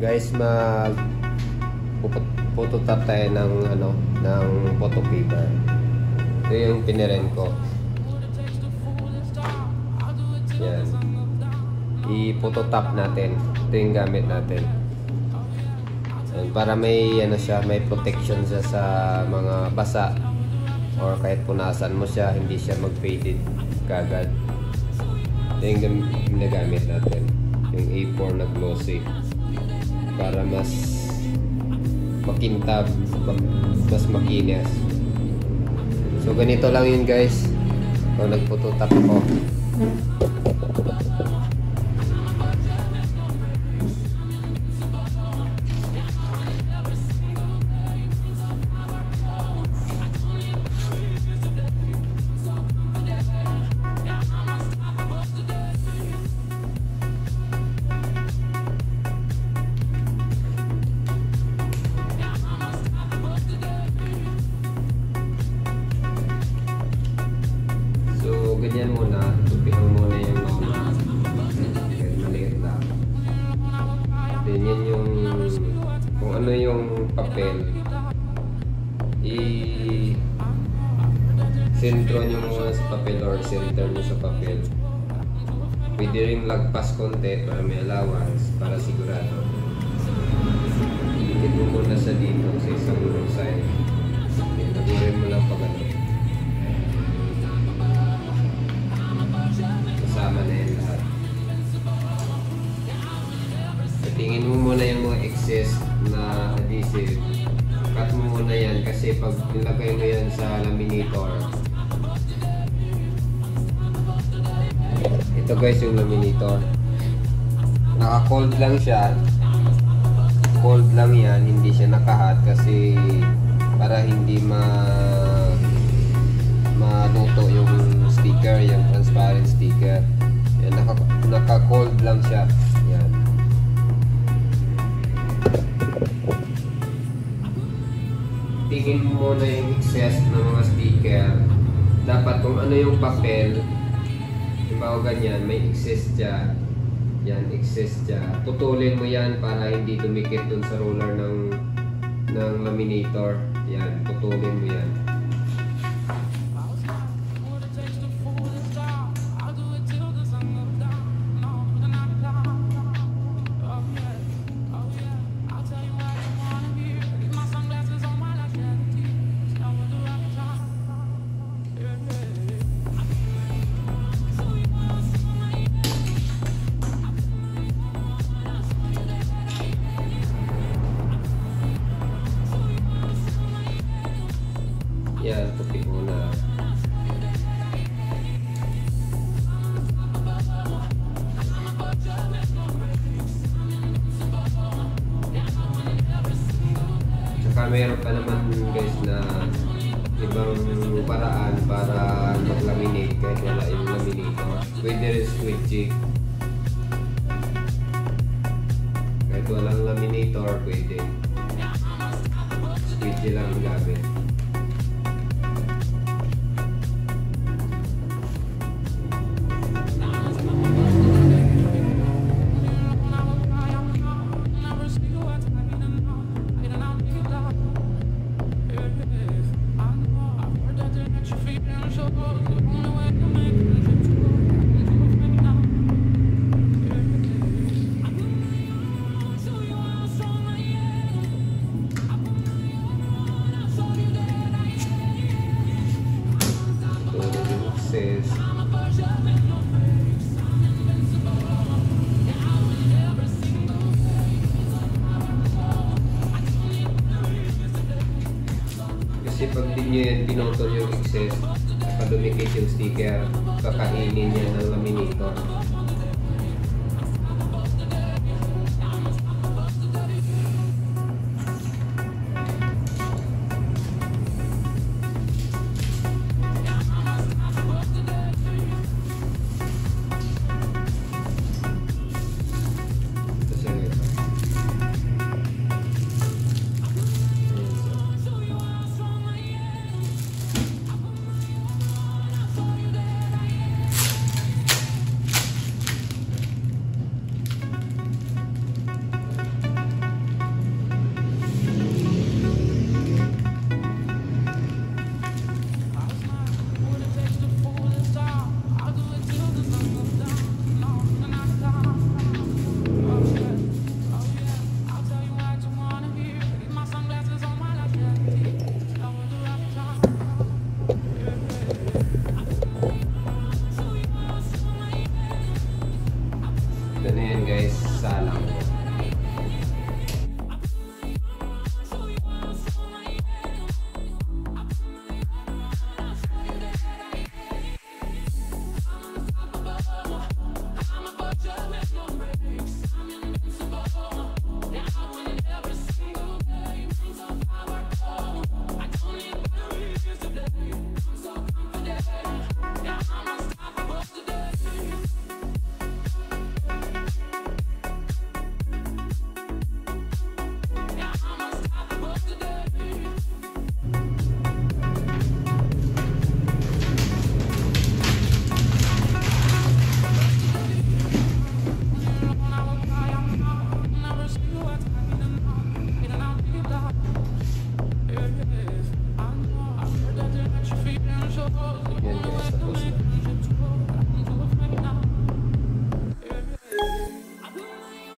Guys, mag phototap tayo ng ng photo paper. Ito yung piniren ko. Yan. I-phototap natin. Ito yung gamit natin. Yan, para may siya, may protection siya sa mga basa or kahit punasan mo siya, hindi siya mag-faded kagad. Ito yung ginagamit natin. Yung A4 na glossy. Para mas makintab, mas makinis. So ganito lang yun guys. So nagphototap ako. Ganyan muna, tupihan muna yung maliit lang. Then yan yung kung ano yung papel, i-sentro nyo muna sa papel or center nyo sa papel. Pwede rin lagpas konti para may allowance, para sigurado. Ikit mo muna sa dito sa isang side. Lagurin mo lang pag ano. Kasama na yan lahat. Tingin mo muna yung mga excess na adhesive. Cut mo muna yan kasi pag nilagay mo yan sa laminator. Ito guys yung laminator. Naka-cold lang siya. Cold lang yan, hindi siya naka-hot kasi para hindi maluto yung sticker, yung transparent sticker. Yan, naka-cold lang siya. Yan. Tingin mo na yung excess ng mga sticker. Dapat kung ano yung papel, halimbawa ganyan, may excess dyan. Yan, excess dyan. Putulin mo yan para hindi dumikit dun sa roller ng laminator. Yan, putulin mo yan. Yan, tupi muna. Tsaka meron pa naman guys na ibang paraan para mag-laminate kahit wala yung laminator. Pwede rin squeegee. Kahit walang laminator, pwede. Squeegee lang ang gamit. Kasi pag di nyo yan pinotol yung excess, nakadumikit yung sticker, kakainin niya ng laminator. na yan guys, salang. Yan guys, tapos na.